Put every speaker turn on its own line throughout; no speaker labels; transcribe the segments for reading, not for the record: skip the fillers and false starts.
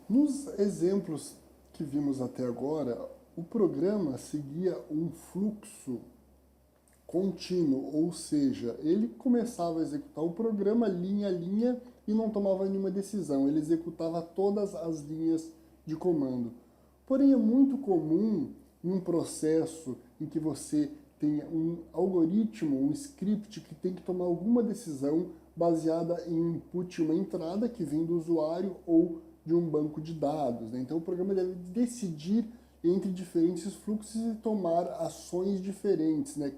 Nos exemplos que vimos até agora, o programa seguia um fluxo contínuo, ou seja, ele começava a executar o programa linha a linha e não tomava nenhuma decisão, ele executava todas as linhas de comando. Porém, é muito comum em um processo em que você tenha um algoritmo, um script que tem que tomar alguma decisão baseada em um input, uma entrada que vem do usuário ou de um banco de dados, né? Então o programa deve decidir entre diferentes fluxos e tomar ações diferentes, né?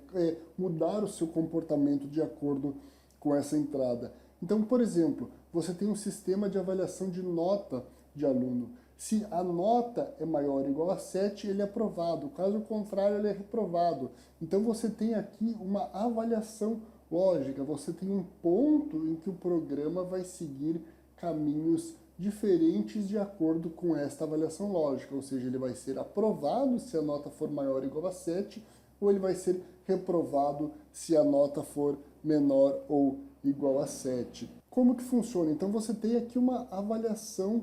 Mudar o seu comportamento de acordo com essa entrada. Então, por exemplo, você tem um sistema de avaliação de nota de aluno. Se a nota é maior ou igual a 7, ele é aprovado. Caso contrário, ele é reprovado. Então você tem aqui uma avaliação lógica. Você tem um ponto em que o programa vai seguir caminhos diferentes de acordo com esta avaliação lógica. Ou seja, ele vai ser aprovado se a nota for maior ou igual a 7, ou ele vai ser reprovado se a nota for menor ou igual a 7. Como que funciona? Então você tem aqui uma avaliação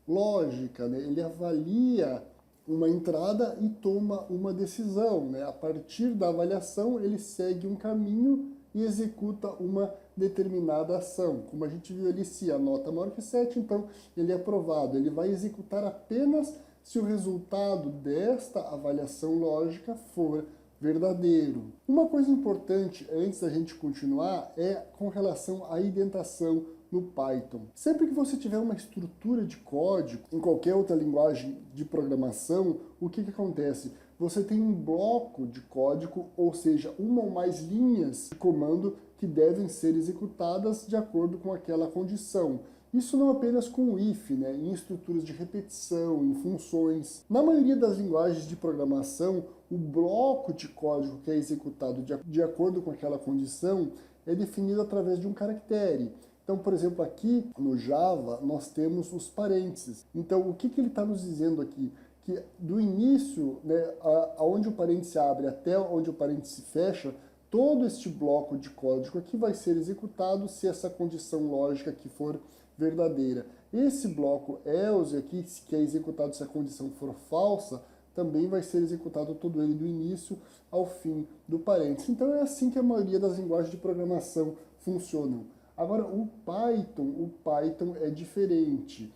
lógica, né? Ele avalia uma entrada e toma uma decisão, né? A partir da avaliação, ele segue um caminho e executa uma determinada ação. Como a gente viu ali, se a nota é maior que 7, então ele é aprovado. Ele vai executar apenas se o resultado desta avaliação lógica for verdadeiro. Uma coisa importante antes da gente continuar é com relação à indentação no Python. Sempre que você tiver uma estrutura de código em qualquer outra linguagem de programação, o que acontece? Você tem um bloco de código, ou seja, uma ou mais linhas de comando que devem ser executadas de acordo com aquela condição. Isso não apenas com o if, né? Em estruturas de repetição, em funções. Na maioria das linguagens de programação, o bloco de código que é executado de acordo com aquela condição é definido através de um caractere. Então, por exemplo, aqui no Java, nós temos os parênteses. Então, o que ele está nos dizendo aqui? Que do início, né, aonde o parêntese abre até onde o parêntese fecha, todo este bloco de código aqui vai ser executado se essa condição lógica aqui for verdadeira. Esse bloco else aqui, que é executado se a condição for falsa, também vai ser executado todo ele do início ao fim do parêntese. Então é assim que a maioria das linguagens de programação funcionam. Agora, o Python é diferente.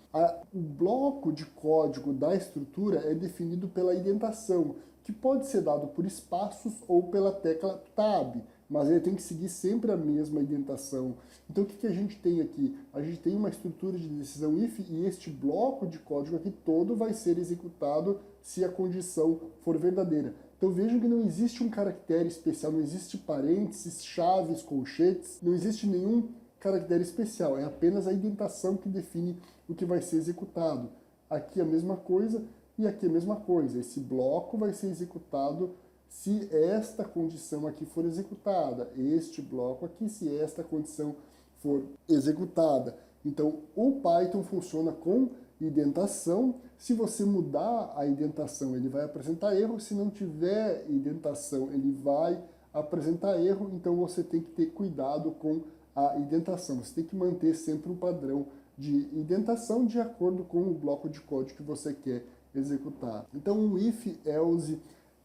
O bloco de código da estrutura é definido pela indentação, que pode ser dado por espaços ou pela tecla Tab, mas ele tem que seguir sempre a mesma indentação. Então, o que a gente tem aqui? A gente tem uma estrutura de decisão if e este bloco de código aqui todo vai ser executado se a condição for verdadeira. Então vejam que não existe um caractere especial, não existe parênteses, chaves, colchetes, não existe nenhum caractere especial, é apenas a indentação que define o que vai ser executado. Aqui a mesma coisa e aqui a mesma coisa. Esse bloco vai ser executado se esta condição aqui for executada, este bloco aqui se esta condição for executada. Então o Python funciona com indentação. Se você mudar a indentação, ele vai apresentar erro. Se não tiver indentação, ele vai apresentar erro. Então você tem que ter cuidado com a indentação. Você tem que manter sempre um padrão de indentação de acordo com o bloco de código que você quer executar. Então, um if-else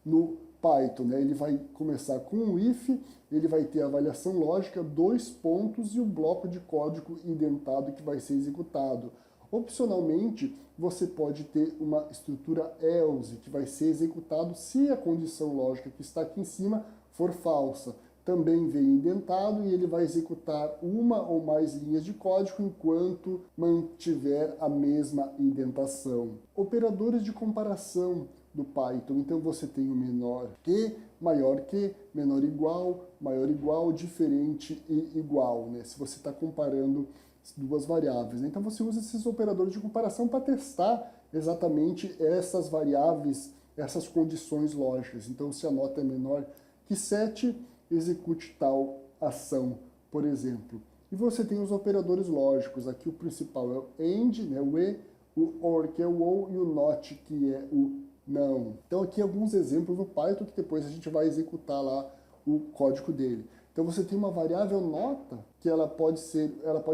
no Python, né? Ele vai começar com um if, ele vai ter a avaliação lógica, 2 pontos e o bloco de código indentado que vai ser executado. Opcionalmente, você pode ter uma estrutura else, que vai ser executado se a condição lógica que está aqui em cima for falsa. Também vem indentado e ele vai executar uma ou mais linhas de código enquanto mantiver a mesma indentação. Operadores de comparação do Python. Então você tem o menor que, menor igual, diferente e igual, né? Se você está comparando duas variáveis. Então você usa esses operadores de comparação para testar exatamente essas variáveis, essas condições lógicas. Então se a nota é menor que 7, execute tal ação, por exemplo. E você tem os operadores lógicos. Aqui o principal é o AND, né, o E, o OR, que é o OU, e o NOT, que é o não. Então aqui alguns exemplos no Python que depois a gente vai executar lá o código dele. Então você tem uma variável nota, que ela pode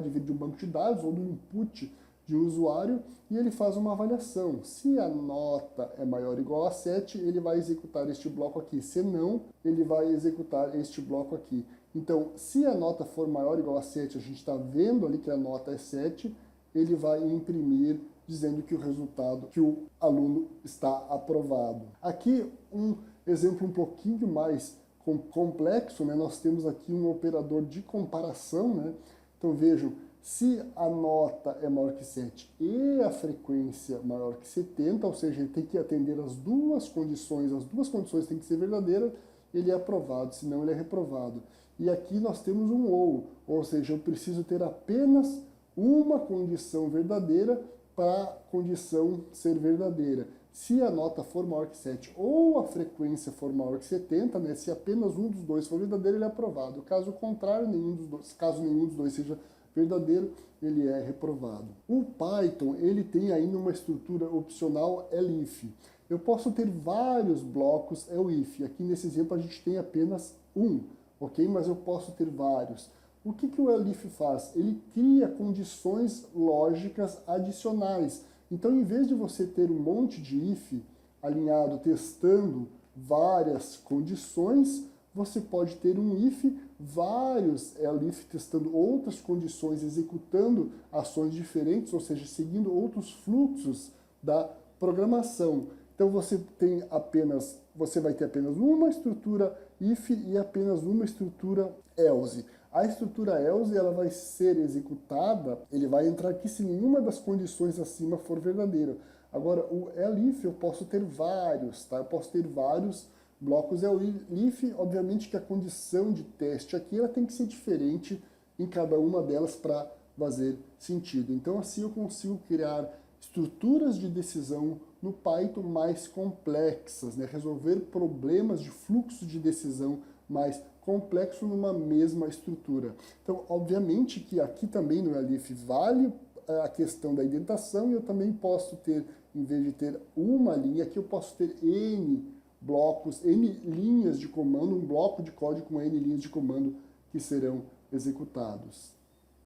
vir de um banco de dados ou do input de um usuário e ele faz uma avaliação. Se a nota é maior ou igual a 7, ele vai executar este bloco aqui. Se não, ele vai executar este bloco aqui. Então, se a nota for maior ou igual a 7, a gente está vendo ali que a nota é 7, ele vai imprimir dizendo que o resultado, que o aluno está aprovado. Aqui um exemplo um pouquinho mais complexo, né? Nós temos aqui um operador de comparação, né? Então vejam, se a nota é maior que 7 e a frequência maior que 70, ou seja, ele tem que atender as duas condições têm que ser verdadeiras, ele é aprovado, senão ele é reprovado. E aqui nós temos um ou seja, eu preciso ter apenas uma condição verdadeira para a condição ser verdadeira. Se a nota for maior que 7 ou a frequência for maior que 70, né, se apenas um dos dois for verdadeiro, ele é aprovado. Caso contrário, caso nenhum dos dois seja verdadeiro, ele é reprovado. O Python, ele tem ainda uma estrutura opcional elif. Eu posso ter vários blocos elif. Aqui nesse exemplo a gente tem apenas um, ok? Mas eu posso ter vários. O que o elif faz? Ele cria condições lógicas adicionais. Então, em vez de você ter um monte de if alinhado testando várias condições, você pode ter um if, vários elif testando outras condições, executando ações diferentes, ou seja, seguindo outros fluxos da programação. Então você vai ter apenas uma estrutura if e apenas uma estrutura else. A estrutura else, ela vai ser executada, ele vai entrar aqui se nenhuma das condições acima for verdadeira. Agora, o elif eu posso ter vários, tá? Eu posso ter vários blocos elif, obviamente que a condição de teste aqui ela tem que ser diferente em cada uma delas para fazer sentido. Então, assim eu consigo criar estruturas de decisão no Python mais complexas, né? Resolver problemas de fluxo de decisão mais complexo numa mesma estrutura. Então, obviamente que aqui também no elif vale a questão da indentação e eu também posso ter, em vez de ter uma linha, aqui eu posso ter N blocos, N linhas de comando, um bloco de código com N linhas de comando que serão executados.